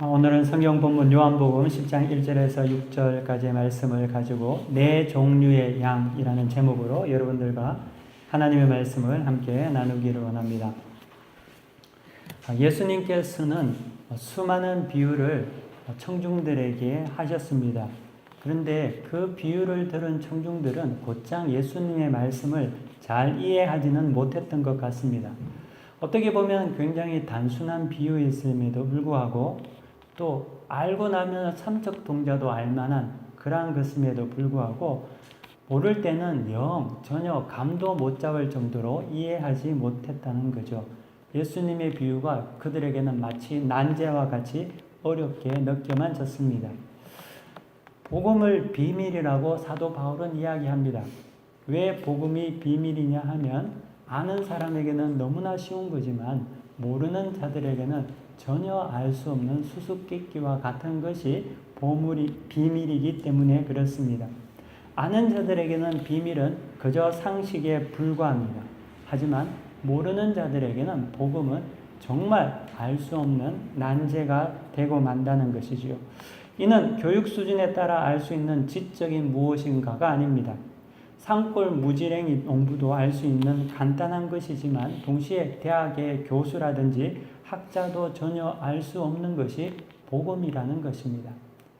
오늘은 성경 본문 요한복음 10장 1절에서 6절까지의 말씀을 가지고 네 종류의 양이라는 제목으로 여러분들과 하나님의 말씀을 함께 나누기를 원합니다. 예수님께서는 수많은 비유를 청중들에게 하셨습니다. 그런데 그 비유를 들은 청중들은 곧장 예수님의 말씀을 잘 이해하지는 못했던 것 같습니다. 어떻게 보면 굉장히 단순한 비유였음에도 불구하고 또 알고 나면 삼척 동자도 알만한 그러한 것임에도 불구하고 모를 때는 전혀 감도 못 잡을 정도로 이해하지 못했다는 거죠. 예수님의 비유가 그들에게는 마치 난제와 같이 어렵게 느껴만 졌습니다. 복음을 비밀이라고 사도 바울은 이야기합니다. 왜 복음이 비밀이냐 하면 아는 사람에게는 너무나 쉬운 거지만 모르는 자들에게는 전혀 알 수 없는 수수께끼와 같은 것이 비밀이기 때문에 그렇습니다. 아는 자들에게는 비밀은 그저 상식에 불과합니다. 하지만 모르는 자들에게는 복음은 정말 알 수 없는 난제가 되고 만다는 것이지요. 이는 교육 수준에 따라 알 수 있는 지적인 무엇인가가 아닙니다. 산골 무지랭이 농부도 알 수 있는 간단한 것이지만 동시에 대학의 교수라든지 학자도 전혀 알 수 없는 것이 복음이라는 것입니다.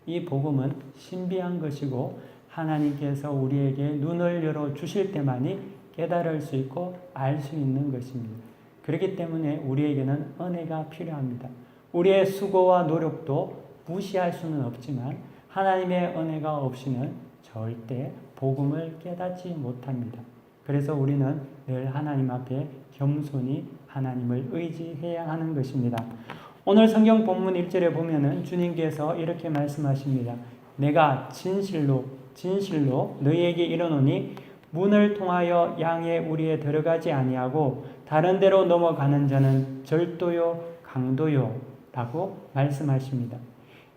이 복음은 신비한 것이고 하나님께서 우리에게 눈을 열어 주실 때만이 깨달을 수 있고 알 수 있는 것입니다. 그렇기 때문에 우리에게는 은혜가 필요합니다. 우리의 수고와 노력도 무시할 수는 없지만 하나님의 은혜가 없이는 절대 복음을 깨닫지 못합니다. 그래서 우리는 늘 하나님 앞에 겸손히 하나님을 의지해야 하는 것입니다. 오늘 성경 본문 1절에 보면은 주님께서 이렇게 말씀하십니다. 내가 진실로 너희에게 이르노니 문을 통하여 양의 우리에 들어가지 아니하고 다른 데로 넘어가는 자는 절도요 강도요 라고 말씀하십니다.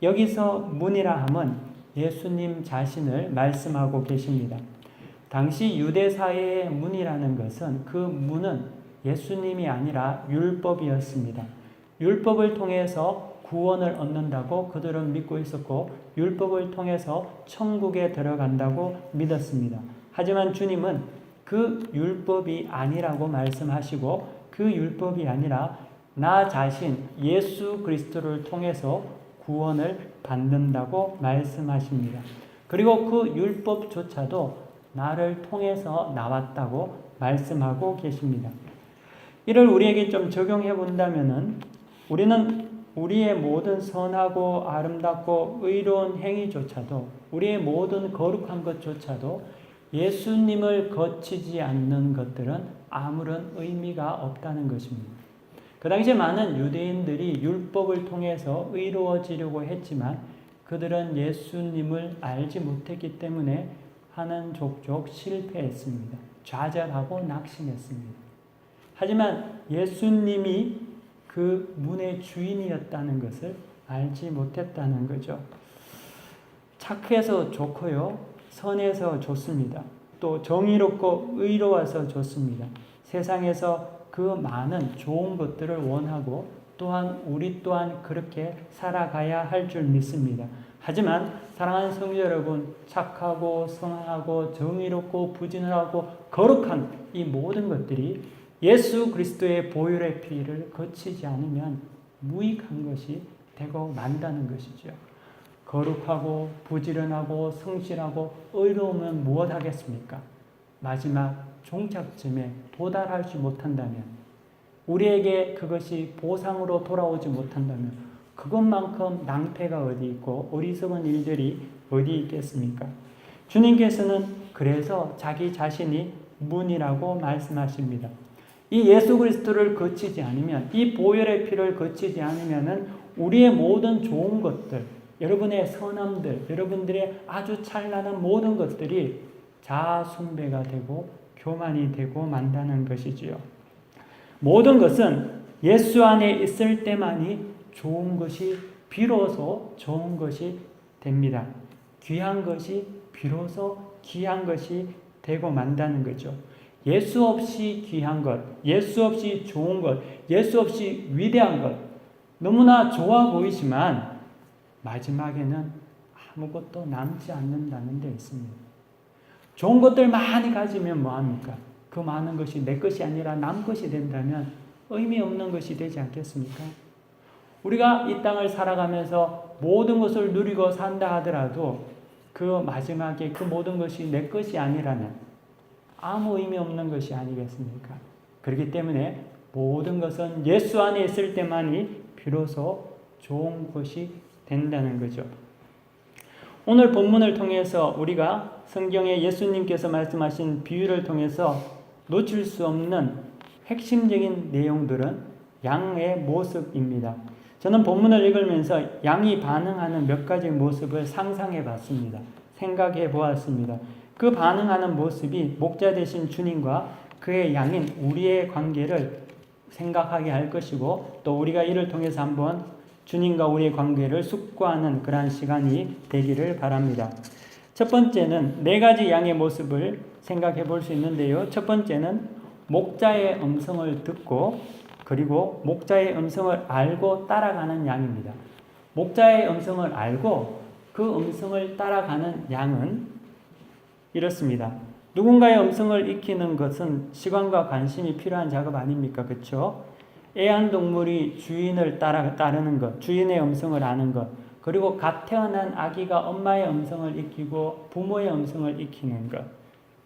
여기서 문이라 함은 예수님 자신을 말씀하고 계십니다. 당시 유대 사회의 문이라는 것은 그 문은 예수님이 아니라 율법이었습니다. 율법을 통해서 구원을 얻는다고 그들은 믿고 있었고 율법을 통해서 천국에 들어간다고 믿었습니다. 하지만 주님은 그 율법이 아니라고 말씀하시고 그 율법이 아니라 나 자신 예수 그리스도를 통해서 구원을 받는다고 말씀하십니다. 그리고 그 율법조차도 나를 통해서 나왔다고 말씀하고 계십니다. 이를 우리에게 좀 적용해 본다면은 우리는 우리의 모든 선하고 아름답고 의로운 행위조차도 우리의 모든 거룩한 것조차도 예수님을 거치지 않는 것들은 아무런 의미가 없다는 것입니다. 그 당시에 많은 유대인들이 율법을 통해서 의로워지려고 했지만 그들은 예수님을 알지 못했기 때문에 하는 족족 실패했습니다. 좌절하고 낙심했습니다. 하지만 예수님이 그 문의 주인이었다는 것을 알지 못했다는 거죠. 착해서 좋고요. 선해서 좋습니다. 또 정의롭고 의로워서 좋습니다. 세상에서 그 많은 좋은 것들을 원하고 또한 우리 또한 그렇게 살아가야 할 줄 믿습니다. 하지만 사랑하는 성도 여러분, 착하고 선하고 정의롭고 부지런하고 거룩한 이 모든 것들이 예수 그리스도의 보혈의 피를 거치지 않으면 무익한 것이 되고 만다는 것이죠. 거룩하고 부지런하고 성실하고 의로우면 무엇 하겠습니까? 마지막 종착점에 도달하지 못한다면, 우리에게 그것이 보상으로 돌아오지 못한다면 그것만큼 낭패가 어디 있고 어리석은 일들이 어디 있겠습니까? 주님께서는 그래서 자기 자신이 문이라고 말씀하십니다. 이 예수 그리스도를 거치지 않으면, 이 보혈의 피를 거치지 않으면은 우리의 모든 좋은 것들, 여러분의 선함들, 여러분들의 아주 찬란한 모든 것들이 자아 숭배가 되고 교만이 되고 만다는 것이지요. 모든 것은 예수 안에 있을 때만이 좋은 것이 비로소 좋은 것이 됩니다. 귀한 것이 비로소 귀한 것이 되고 만다는 거죠. 예수 없이 귀한 것, 예수 없이 좋은 것, 예수 없이 위대한 것, 너무나 좋아 보이지만 마지막에는 아무것도 남지 않는다는 데 있습니다. 좋은 것들 많이 가지면 뭐합니까? 그 많은 것이 내 것이 아니라 남 것이 된다면 의미 없는 것이 되지 않겠습니까? 우리가 이 땅을 살아가면서 모든 것을 누리고 산다 하더라도 그 마지막에 그 모든 것이 내 것이 아니라면 아무 의미 없는 것이 아니겠습니까? 그렇기 때문에 모든 것은 예수 안에 있을 때만이 비로소 좋은 것이 된다는 거죠. 오늘 본문을 통해서 우리가 성경에 예수님께서 말씀하신 비유를 통해서 놓칠 수 없는 핵심적인 내용들은 양의 모습입니다. 저는 본문을 읽으면서 양이 반응하는 몇 가지 모습을 상상해 봤습니다. 생각해 보았습니다. 그 반응하는 모습이 목자 되신 주님과 그의 양인 우리의 관계를 생각하게 할 것이고 또 우리가 이를 통해서 한번 주님과 우리의 관계를 숙고하는 그러한 시간이 되기를 바랍니다. 첫 번째는 네 가지 양의 모습을 생각해 볼 수 있는데요. 첫 번째는 목자의 음성을 듣고 그리고 목자의 음성을 알고 따라가는 양입니다. 목자의 음성을 알고 그 음성을 따라가는 양은 이렇습니다. 누군가의 음성을 익히는 것은 시간과 관심이 필요한 작업 아닙니까? 그렇죠? 애완동물이 주인을 따르는 것, 주인의 음성을 아는 것, 그리고 갓 태어난 아기가 엄마의 음성을 익히고 부모의 음성을 익히는 것,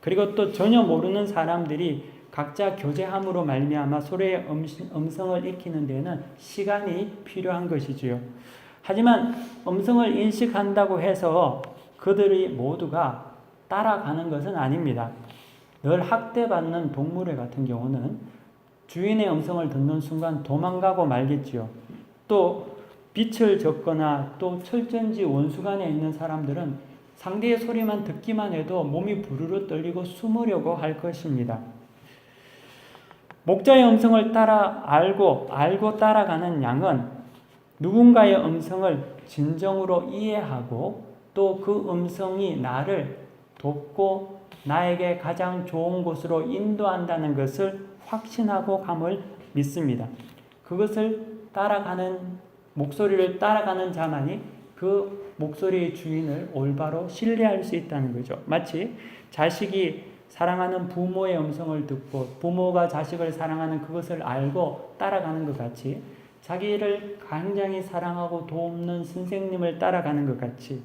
그리고 또 전혀 모르는 사람들이 각자 교제함으로 말미암아 서로의 음성을 익히는 데는 시간이 필요한 것이지요. 하지만 음성을 인식한다고 해서 그들이 모두가 따라가는 것은 아닙니다. 늘 학대받는 동물의 같은 경우는 주인의 음성을 듣는 순간 도망가고 말겠지요. 또 빛을 졌거나 또 철전지 원수관에 있는 사람들은 상대의 소리만 듣기만 해도 몸이 부르르 떨리고 숨으려고 할 것입니다. 목자의 음성을 알고 따라가는 양은 누군가의 음성을 진정으로 이해하고 또 그 음성이 나를 돕고 나에게 가장 좋은 곳으로 인도한다는 것을 확신하고 감을 믿습니다. 그것을 목소리를 따라가는 자만이 그 목소리의 주인을 올바로 신뢰할 수 있다는 거죠. 마치 자식이 사랑하는 부모의 음성을 듣고 부모가 자식을 사랑하는 그것을 알고 따라가는 것 같이 자기를 굉장히 사랑하고 돕는 선생님을 따라가는 것 같이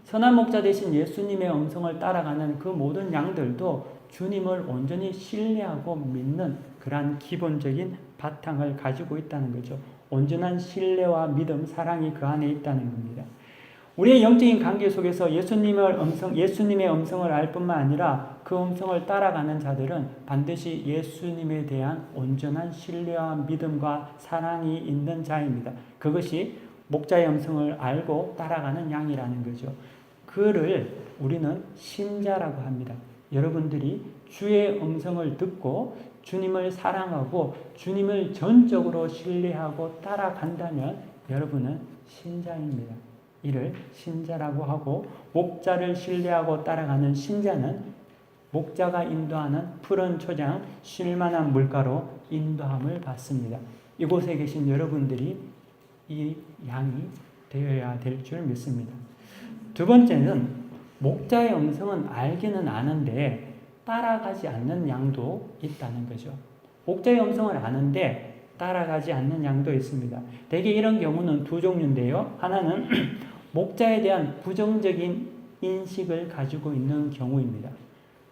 선한 목자 되신 예수님의 음성을 따라가는 그 모든 양들도 주님을 온전히 신뢰하고 믿는 그러한 기본적인 바탕을 가지고 있다는 거죠. 온전한 신뢰와 믿음, 사랑이 그 안에 있다는 겁니다. 우리의 영적인 관계 속에서 예수님의 음성을 알 뿐만 아니라 그 음성을 따라가는 자들은 반드시 예수님에 대한 온전한 신뢰와 믿음과 사랑이 있는 자입니다. 그것이 목자의 음성을 알고 따라가는 양이라는 거죠. 그를 우리는 신자라고 합니다. 여러분들이 주의 음성을 듣고 주님을 사랑하고 주님을 전적으로 신뢰하고 따라간다면 여러분은 신자입니다. 이를 신자라고 하고 목자를 신뢰하고 따라가는 신자는 목자가 인도하는 푸른 초장 쉴만한 물가로 인도함을 받습니다. 이곳에 계신 여러분들이 이 양이 되어야 될 줄 믿습니다. 두 번째는 목자의 음성은 알기는 아는데 따라가지 않는 양도 있다는 거죠. 목자의 음성을 아는데 따라가지 않는 양도 있습니다. 대개 이런 경우는 두 종류인데요. 하나는 목자에 대한 부정적인 인식을 가지고 있는 경우입니다.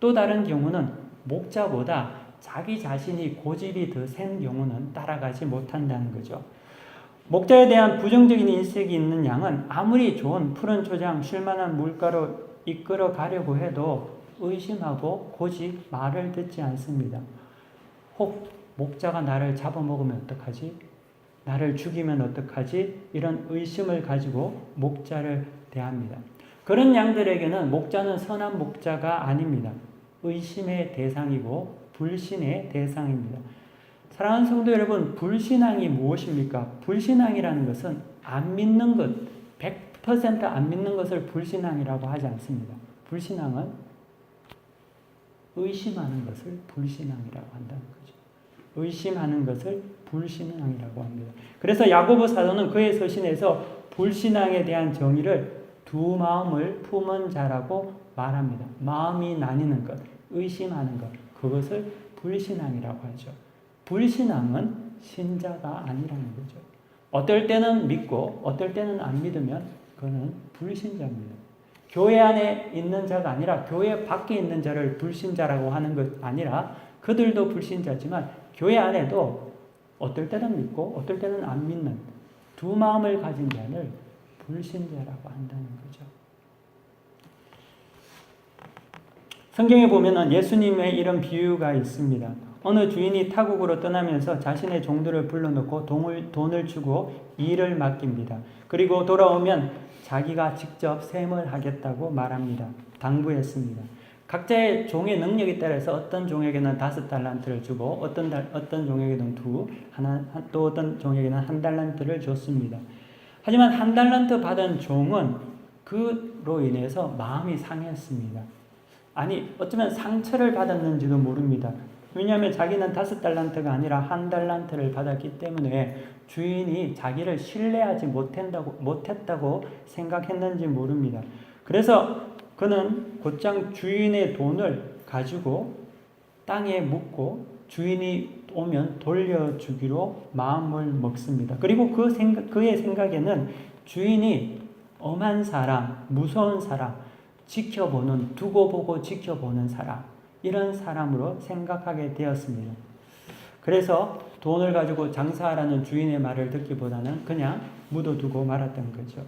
또 다른 경우는 목자보다 자기 자신이 고집이 더 센 경우는 따라가지 못한다는 거죠. 목자에 대한 부정적인 인식이 있는 양은 아무리 좋은 푸른 초장, 쉴만한 물가로 이끌어 가려고 해도 의심하고 고집 말을 듣지 않습니다. 혹 목자가 나를 잡아먹으면 어떡하지? 나를 죽이면 어떡하지? 이런 의심을 가지고 목자를 대합니다. 그런 양들에게는 목자는 선한 목자가 아닙니다. 의심의 대상이고 불신의 대상입니다. 사랑하는 성도 여러분, 불신앙이 무엇입니까? 불신앙이라는 것은 안 믿는 것, 100% 안 믿는 것을 불신앙이라고 하지 않습니다. 불신앙은 의심하는 것을 불신앙이라고 한다는 거죠. 의심하는 것을 불신앙이라고 합니다. 그래서 야고보 사도는 그의 서신에서 불신앙에 대한 정의를 두 마음을 품은 자라고 말합니다. 마음이 나뉘는 것, 의심하는 것, 그것을 불신앙이라고 하죠. 불신앙은 신자가 아니라는 거죠. 어떨 때는 믿고 어떨 때는 안 믿으면 그거는 불신자입니다. 교회 안에 있는 자가 아니라 교회 밖에 있는 자를 불신자라고 하는 것 아니라 그들도 불신자지만 교회 안에도 어떨 때는 믿고 어떨 때는 안 믿는 두 마음을 가진 자를 불신자라고 한다는 거죠. 성경에 보면은 예수님의 이런 비유가 있습니다. 어느 주인이 타국으로 떠나면서 자신의 종들을 불러놓고 돈을 주고 일을 맡깁니다. 그리고 돌아오면 자기가 직접 셈을 하겠다고 말합니다. 당부했습니다. 각자의 종의 능력에 따라서 어떤 종에게는 5달란트를 주고 어떤 종에게는 또 어떤 종에게는 1달란트를 줬습니다. 하지만 1달란트 받은 종은 그로 인해서 마음이 상했습니다. 아니 어쩌면 상처를 받았는지도 모릅니다. 왜냐하면 자기는 5달란트가 아니라 1달란트를 받았기 때문에 주인이 자기를 신뢰하지 못했다고 생각했는지 모릅니다. 그래서 그는 곧장 주인의 돈을 가지고 땅에 묻고 주인이 오면 돌려주기로 마음을 먹습니다. 그리고 그의 생각에는 주인이 엄한 사람, 무서운 사람, 두고 보고 지켜보는 사람, 이런 사람으로 생각하게 되었습니다. 그래서 돈을 가지고 장사하라는 주인의 말을 듣기보다는 그냥 묻어두고 말았던 거죠.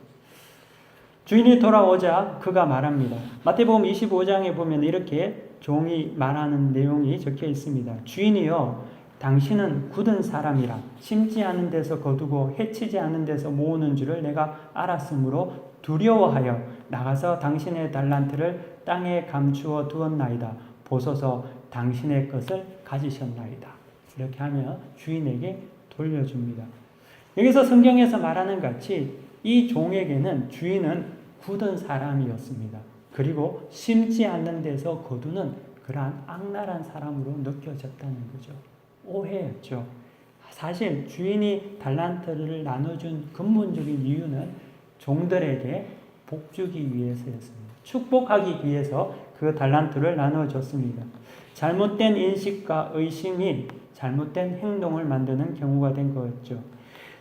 주인이 돌아오자 그가 말합니다. 마태복음 25장에 보면 이렇게 종이 말하는 내용이 적혀 있습니다. 주인이여, 당신은 굳은 사람이라 심지 않은 데서 거두고 해치지 않은 데서 모으는 줄을 내가 알았으므로 두려워하여 나가서 당신의 달란트를 땅에 감추어 두었나이다. 보소서 당신의 것을 가지셨나이다. 이렇게 하며 주인에게 돌려줍니다. 여기서 성경에서 말하는 같이 이 종에게는 주인은 굳은 사람이었습니다. 그리고 심지 않는 데서 거두는 그러한 악랄한 사람으로 느껴졌다는 거죠. 오해였죠. 사실 주인이 달란트를 나눠준 근본적인 이유는 종들에게 복주기 위해서였습니다. 축복하기 위해서 그 달란트를 나눠줬습니다. 잘못된 인식과 의심이 잘못된 행동을 만드는 경우가 된 거였죠.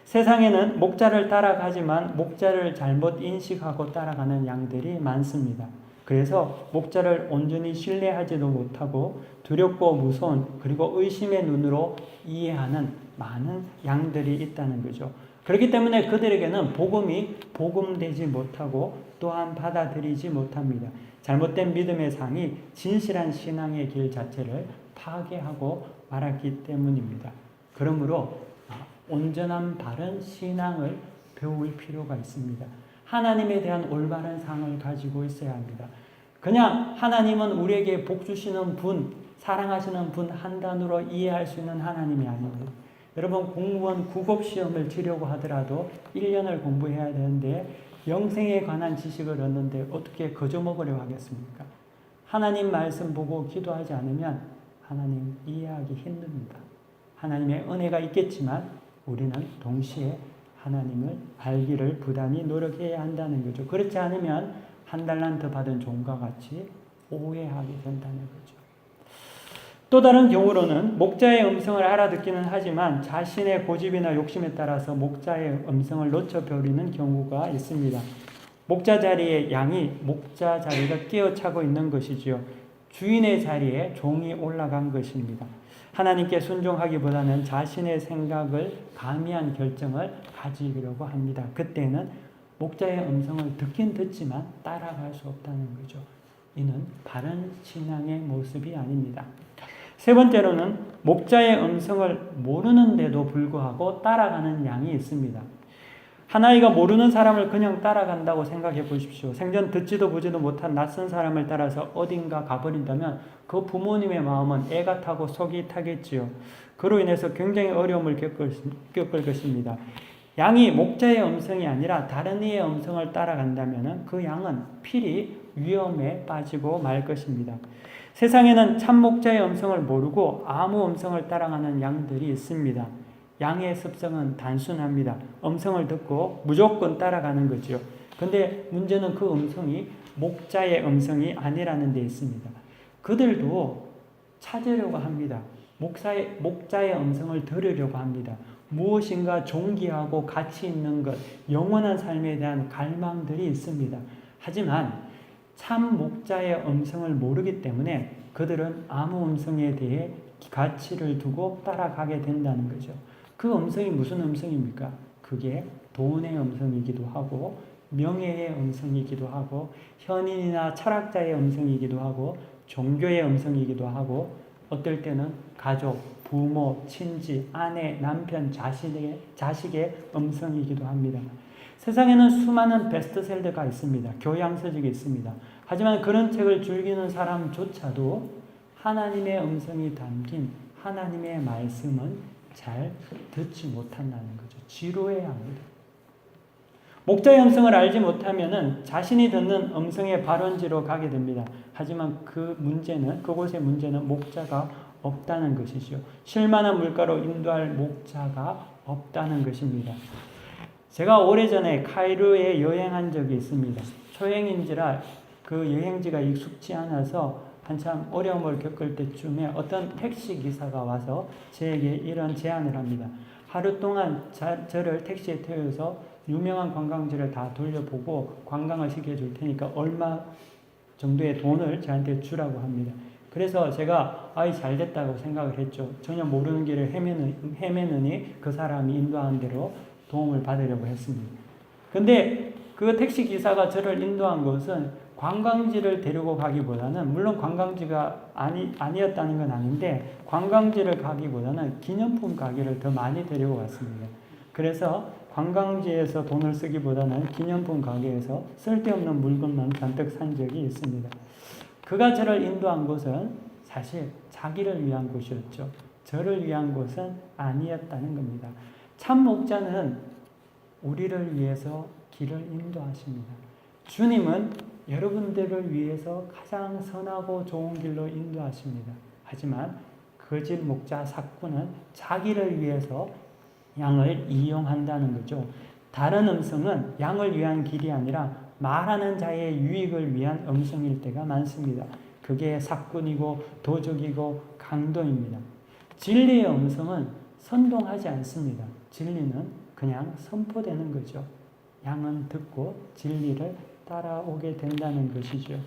세상에는 목자를 따라가지만 목자를 잘못 인식하고 따라가는 양들이 많습니다. 그래서 목자를 온전히 신뢰하지도 못하고 두렵고 무서운 그리고 의심의 눈으로 이해하는 많은 양들이 있다는 거죠. 그렇기 때문에 그들에게는 복음이 복음되지 못하고 또한 받아들이지 못합니다. 잘못된 믿음의 상이 진실한 신앙의 길 자체를 파괴하고 말았기 때문입니다. 그러므로 온전한 바른 신앙을 배울 필요가 있습니다. 하나님에 대한 올바른 상을 가지고 있어야 합니다. 그냥 하나님은 우리에게 복 주시는 분, 사랑하시는 분 한 단어로 이해할 수 있는 하나님이 아닙니다. 여러분 공무원 국어시험을 치려고 하더라도 1년을 공부해야 되는데 영생에 관한 지식을 얻는데 어떻게 거저 먹으려고 하겠습니까? 하나님 말씀 보고 기도하지 않으면 하나님 이해하기 힘듭니다. 하나님의 은혜가 있겠지만 우리는 동시에 하나님을 알기를 부단히 노력해야 한다는 거죠. 그렇지 않으면 1달란트 받은 종과 같이 오해하게 된다는 거죠. 또 다른 경우로는 목자의 음성을 알아듣기는 하지만 자신의 고집이나 욕심에 따라서 목자의 음성을 놓쳐버리는 경우가 있습니다. 목자 자리에 양이 목자 자리가 끼어차고 있는 것이지요. 주인의 자리에 종이 올라간 것입니다. 하나님께 순종하기보다는 자신의 생각을 가미한 결정을 가지려고 합니다. 그때는 목자의 음성을 듣긴 듣지만 따라갈 수 없다는 거죠. 이는 바른 신앙의 모습이 아닙니다. 세 번째로는 목자의 음성을 모르는데도 불구하고 따라가는 양이 있습니다. 한 아이가 모르는 사람을 그냥 따라간다고 생각해 보십시오. 생전 듣지도 보지도 못한 낯선 사람을 따라서 어딘가 가버린다면 그 부모님의 마음은 애가 타고 속이 타겠지요. 그로 인해서 굉장히 어려움을 겪을 것입니다. 양이 목자의 음성이 아니라 다른 이의 음성을 따라간다면 그 양은 필히 위험에 빠지고 말 것입니다. 세상에는 참 목자의 음성을 모르고 아무 음성을 따라가는 양들이 있습니다. 양의 습성은 단순합니다. 음성을 듣고 무조건 따라가는 거죠. 근데 문제는 그 음성이 목자의 음성이 아니라는 데 있습니다. 그들도 찾으려고 합니다. 목자의 음성을 들으려고 합니다. 무엇인가 존귀하고 가치 있는 것, 영원한 삶에 대한 갈망들이 있습니다. 하지만 참 목자의 음성을 모르기 때문에 그들은 아무 음성에 대해 가치를 두고 따라가게 된다는 거죠. 그 음성이 무슨 음성입니까? 그게 돈의 음성이기도 하고 명예의 음성이기도 하고 현인이나 철학자의 음성이기도 하고 종교의 음성이기도 하고 어떨 때는 가족, 부모, 친지, 아내, 남편, 자식의 음성이기도 합니다. 세상에는 수많은 베스트셀러가 있습니다. 교양서적이 있습니다. 하지만 그런 책을 즐기는 사람조차도 하나님의 음성이 담긴 하나님의 말씀은 잘 듣지 못한다는 거죠. 지루해야 합니다. 목자의 음성을 알지 못하면은 자신이 듣는 음성의 발원지로 가게 됩니다. 하지만 그곳의 문제는 목자가 없다는 것이죠. 쉴만한 물가로 인도할 목자가 없다는 것입니다. 제가 오래전에 카이로에 여행한 적이 있습니다. 초행인지라 그 여행지가 익숙지 않아서 한참 어려움을 겪을 때쯤에 어떤 택시 기사가 와서 저에게 이런 제안을 합니다. 하루 동안 저를 택시에 태워서 유명한 관광지를 다 돌려보고 관광을 시켜줄 테니까 얼마 정도의 돈을 저한테 주라고 합니다. 그래서 제가 잘 됐다고 생각을 했죠. 전혀 모르는 길을 헤매느니 그 사람이 인도하는 대로 도움을 받으려고 했습니다. 근데 그 택시 기사가 저를 인도한 곳은 관광지를 데리고 가기보다는, 물론 관광지가 아니었다는 건 아닌데 관광지를 가기보다는 기념품 가게를 더 많이 데리고 갔습니다. 그래서 관광지에서 돈을 쓰기보다는 기념품 가게에서 쓸데없는 물건만 잔뜩 산 적이 있습니다. 그가 저를 인도한 곳은 사실 자기를 위한 곳이었죠. 저를 위한 곳은 아니었다는 겁니다. 참 목자는 우리를 위해서 길을 인도하십니다. 주님은 여러분들을 위해서 가장 선하고 좋은 길로 인도하십니다. 하지만 거짓 목자 사꾼은 자기를 위해서 양을 이용한다는 거죠. 다른 음성은 양을 위한 길이 아니라 말하는 자의 유익을 위한 음성일 때가 많습니다. 그게 사꾼이고 도적이고 강도입니다. 진리의 음성은 선동하지 않습니다. 진리는 그냥 선포되는 거죠. 양은 듣고 진리를 따라오게 된다는 것이죠.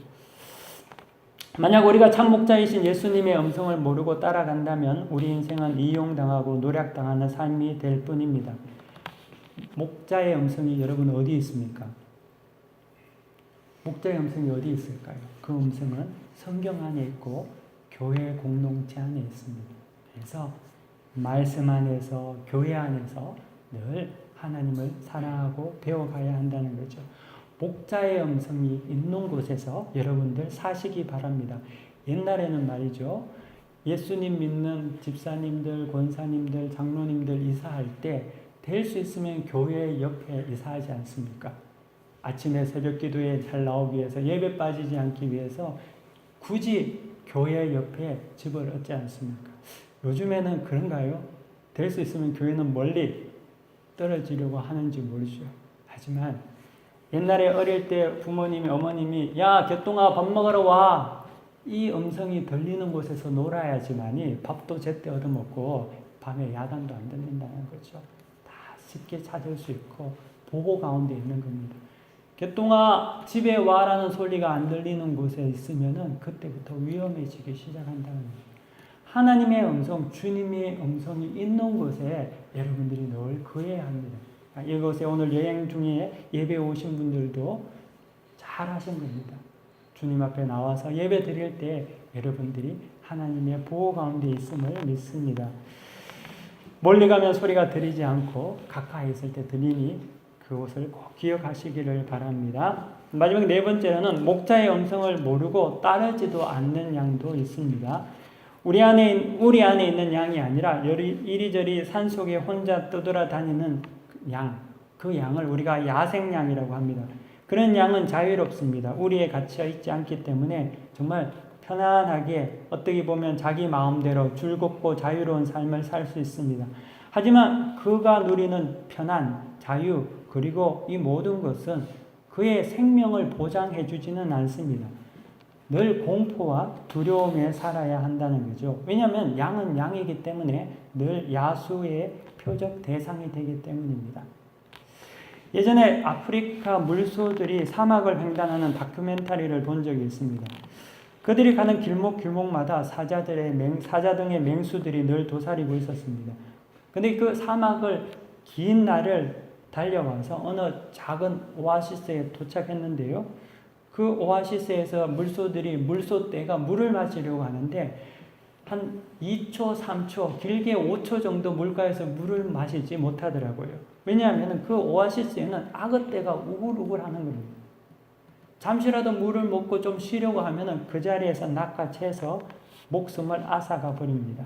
만약 우리가 참 목자이신 예수님의 음성을 모르고 따라간다면 우리 인생은 이용당하고 노략당하는 삶이 될 뿐입니다. 목자의 음성이 여러분 어디 있습니까? 목자의 음성이 어디 있을까요? 그 음성은 성경 안에 있고 교회 공동체 안에 있습니다. 그래서 말씀 안에서, 교회 안에서 늘 하나님을 사랑하고 배워가야 한다는 거죠. 목자의 음성이 있는 곳에서 여러분들 사시기 바랍니다. 옛날에는 말이죠. 예수님 믿는 집사님들, 권사님들, 장로님들 이사할 때 될 수 있으면 교회 옆에 이사하지 않습니까? 아침에 새벽 기도에 잘 나오기 위해서, 예배 빠지지 않기 위해서 굳이 교회 옆에 집을 얻지 않습니까? 요즘에는 그런가요? 될 수 있으면 교회는 멀리 떨어지려고 하는지 모르죠. 하지만 옛날에 어릴 때 부모님이, 어머님이 야 개똥아 밥 먹으러 와, 이 음성이 들리는 곳에서 놀아야지만이 밥도 제때 얻어먹고 밤에 야단도 안 듣는다는 거죠. 다 쉽게 찾을 수 있고 보호 가운데 있는 겁니다. 개똥아 집에 와라는 소리가 안 들리는 곳에 있으면은 그때부터 위험해지기 시작한다는 거예요. 하나님의 음성, 주님의 음성이 있는 곳에 여러분들이 늘 거해야 합니다. 이곳에 오늘 여행 중에 예배 오신 분들도 잘 하신 겁니다. 주님 앞에 나와서 예배 드릴 때 여러분들이 하나님의 보호 가운데 있음을 믿습니다. 멀리 가면 소리가 들리지 않고 가까이 있을 때 들리니 그것을 꼭 기억하시기를 바랍니다. 마지막 네 번째로는 목자의 음성을 모르고 따르지도 않는 양도 있습니다. 우리 안에 있는 양이 아니라 이리저리 산속에 혼자 떠돌아다니는 양, 그 양을 우리가 야생양이라고 합니다. 그런 양은 자유롭습니다. 우리에 갇혀 있지 않기 때문에 정말 편안하게, 어떻게 보면 자기 마음대로 즐겁고 자유로운 삶을 살 수 있습니다. 하지만 그가 누리는 편안, 자유, 그리고 이 모든 것은 그의 생명을 보장해 주지는 않습니다. 늘 공포와 두려움에 살아야 한다는 거죠. 왜냐하면 양은 양이기 때문에 늘 야수의 표적 대상이 되기 때문입니다. 예전에 아프리카 물소들이 사막을 횡단하는 다큐멘터리를 본 적이 있습니다. 그들이 가는 길목마다 사자 등의 맹수들이 늘 도사리고 있었습니다. 근데 그 사막을 긴 날을 달려와서 어느 작은 오아시스에 도착했는데요. 그 오아시스에서 물소떼가 물을 마시려고 하는데 한 2초, 3초, 길게 5초 정도 물가에서 물을 마시지 못하더라고요. 왜냐하면 그 오아시스에는 악어떼가 우글우글 하는 겁니다. 잠시라도 물을 먹고 좀 쉬려고 하면 그 자리에서 낚아채서 목숨을 앗아가 버립니다.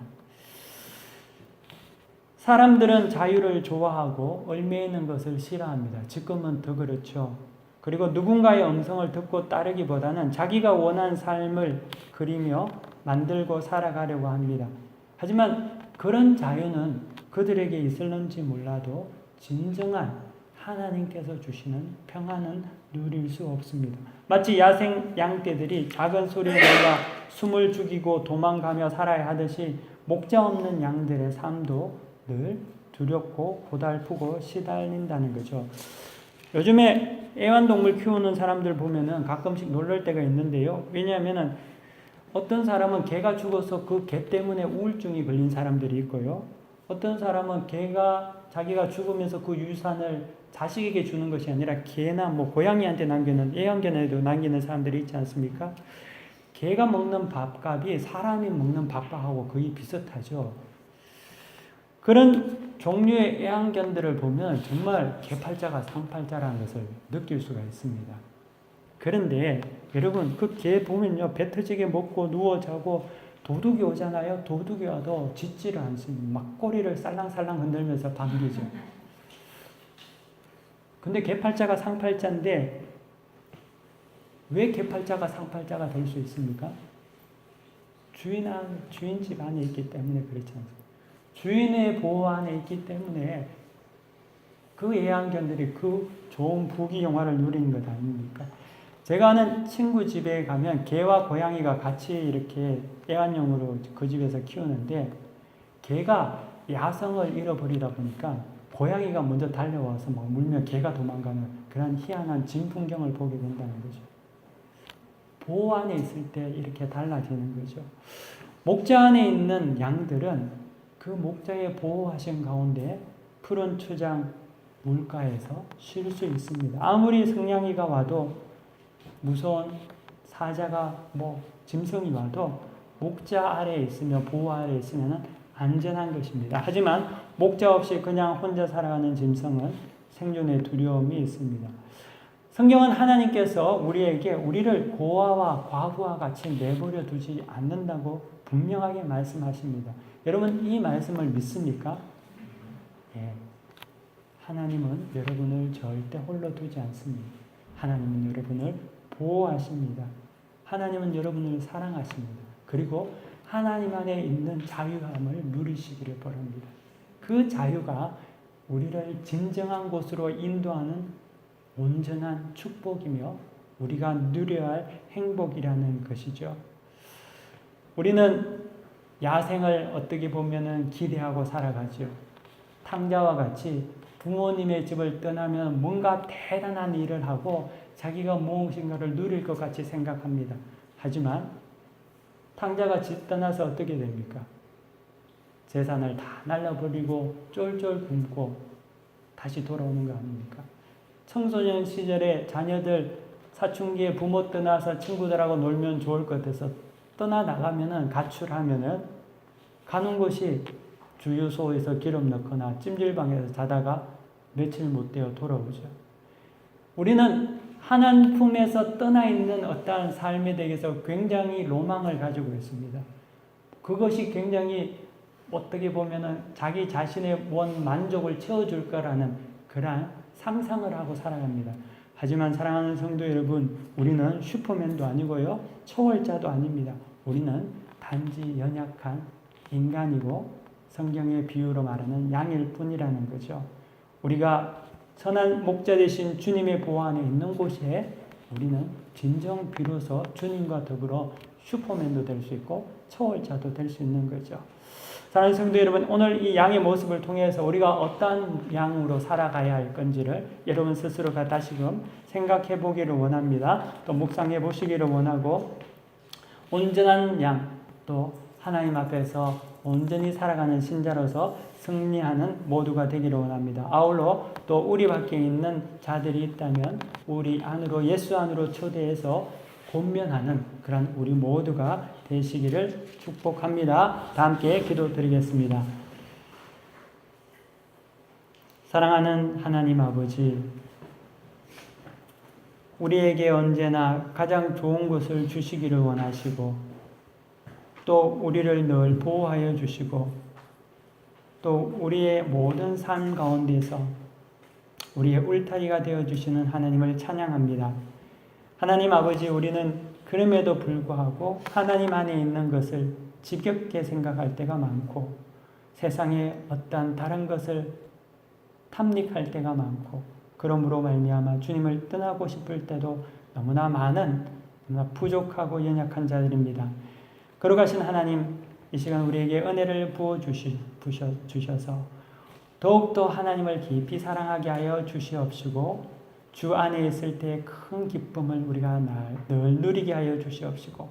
사람들은 자유를 좋아하고 얽매이는 것을 싫어합니다. 지금은 더 그렇죠. 그리고 누군가의 음성을 듣고 따르기보다는 자기가 원하는 삶을 그리며 만들고 살아가려고 합니다. 하지만 그런 자유는 그들에게 있을는지 몰라도 진정한 하나님께서 주시는 평안은 누릴 수 없습니다. 마치 야생 양떼들이 작은 소리에 내가 숨을 죽이고 도망가며 살아야 하듯이 목자 없는 양들의 삶도 늘 두렵고 고달프고 시달린다는 거죠. 요즘에 애완동물 키우는 사람들 보면은 가끔씩 놀랄 때가 있는데요. 왜냐하면은 어떤 사람은 개가 죽어서 그 개 때문에 우울증이 걸린 사람들이 있고요. 어떤 사람은 개가 자기가 죽으면서 그 유산을 자식에게 주는 것이 아니라 개나 고양이한테 남기는, 애완견에도 남기는 사람들이 있지 않습니까? 개가 먹는 밥값이 사람이 먹는 밥값하고 거의 비슷하죠. 그런 종류의 애완견들을 보면 정말 개팔자가 상팔자라는 것을 느낄 수가 있습니다. 그런데 여러분 그 개 보면요, 배 터지게 먹고 누워 자고 도둑이 오잖아요. 도둑이 와도 짖지를 않습니다. 막 꼬리를 살랑살랑 흔들면서 반기죠. 근데 개팔자가 상팔자인데 왜 개팔자가 상팔자가 될 수 있습니까? 주인집 안에 있기 때문에 그렇지 않습니까? 주인의 보호 안에 있기 때문에 그 애완견들이 그 좋은 부귀영화를 누리는 것 아닙니까? 제가 아는 친구 집에 가면 개와 고양이가 같이 이렇게 애완용으로 그 집에서 키우는데 개가 야성을 잃어버리다 보니까 고양이가 먼저 달려와서 막 물며 개가 도망가는 그런 희한한 진풍경을 보게 된다는 거죠. 보호 안에 있을 때 이렇게 달라지는 거죠. 목자 안에 있는 양들은 그 목자의 보호하신 가운데 푸른 추장 물가에서 쉴 수 있습니다. 아무리 성냥이가 와도 무서운 사자가 짐승이 와도 목자 아래에 있으면 보호 아래에 있으면 안전한 것입니다. 하지만 목자 없이 그냥 혼자 살아가는 짐승은 생존의 두려움이 있습니다. 성경은 하나님께서 우리를 고아와 과부와 같이 내버려 두지 않는다고 분명하게 말씀하십니다. 여러분 이 말씀을 믿습니까? 예. 하나님은 여러분을 절대 홀로 두지 않습니다. 하나님은 여러분을 보호하십니다. 하나님은 여러분을 사랑하십니다. 그리고 하나님 안에 있는 자유함을 누리시기를 바랍니다. 그 자유가 우리를 진정한 곳으로 인도하는 온전한 축복이며 우리가 누려야 할 행복이라는 것이죠. 우리는 야생을 어떻게 보면은 기대하고 살아가죠. 탕자와 같이 부모님의 집을 떠나면 뭔가 대단한 일을 하고 자기가 무엇인가를 누릴 것 같이 생각합니다. 하지만 탕자가 집 떠나서 어떻게 됩니까? 재산을 다 날려버리고 쫄쫄 굶고 다시 돌아오는 거 아닙니까? 청소년 시절에 자녀들 사춘기에 부모 떠나서 친구들하고 놀면 좋을 것 같아서 떠나나가면은 가출하면은 가는 곳이 주유소에서 기름 넣거나 찜질방에서 자다가 며칠 못 되어 돌아오죠. 우리는 하나님 품에서 떠나 있는 어떠한 삶에 대해서 굉장히 로망을 가지고 있습니다. 그것이 굉장히 어떻게 보면은 자기 자신의 원 만족을 채워줄 거라는 그러한 상상을 하고 살아갑니다. 하지만 사랑하는 성도 여러분, 우리는 슈퍼맨도 아니고요, 초월자도 아닙니다. 우리는 단지 연약한 인간이고 성경의 비유로 말하는 양일 뿐이라는 거죠. 우리가 선한 목자 되신 주님의 보호 안에 있는 곳에 우리는 진정 비로소 주님과 더불어 슈퍼맨도 될 수 있고 초월자도 될 수 있는 거죠. 사랑하는 성도 여러분, 오늘 이 양의 모습을 통해서 우리가 어떤 양으로 살아가야 할 건지를 여러분 스스로가 다시금 생각해 보기를 원합니다. 또 묵상해 보시기를 원하고, 온전한 양, 또 하나님 앞에서 온전히 살아가는 신자로서 승리하는 모두가 되기를 원합니다. 아울러 또 우리 밖에 있는 자들이 있다면 우리 안으로, 예수 안으로 초대해서 권면하는 그런 우리 모두가 되시기를 축복합니다. 다 함께 기도드리겠습니다. 사랑하는 하나님 아버지, 우리에게 언제나 가장 좋은 것을 주시기를 원하시고, 또 우리를 늘 보호하여 주시고, 또 우리의 모든 삶 가운데서 우리의 울타리가 되어주시는 하나님을 찬양합니다. 하나님 아버지, 우리는 그럼에도 불구하고 하나님 안에 있는 것을 지겹게 생각할 때가 많고, 세상의 어떤 다른 것을 탐닉할 때가 많고, 그러므로 말미암아 주님을 떠나고 싶을 때도 너무나 많은, 너무나 부족하고 연약한 자들입니다. 거룩하신 하나님, 이 시간 우리에게 은혜를 부어주셔서 더욱더 하나님을 깊이 사랑하게 하여 주시옵시고, 주 안에 있을 때 큰 기쁨을 우리가 늘 누리게 하여 주시옵시고,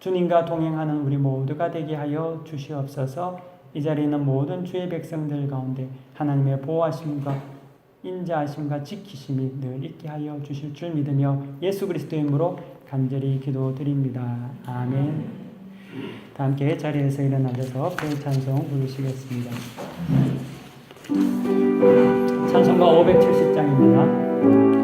주님과 동행하는 우리 모두가 되게 하여 주시옵소서. 이 자리에 있는 모든 주의 백성들 가운데 하나님의 보호하심과 인자하심과 지키심이 늘 있게 하여 주실 줄 믿으며 예수 그리스도의 이름으로 간절히 기도드립니다. 아멘. 다 함께 자리에서 일어나셔서 그 찬송 부르시겠습니다. 찬송가 570장입니다.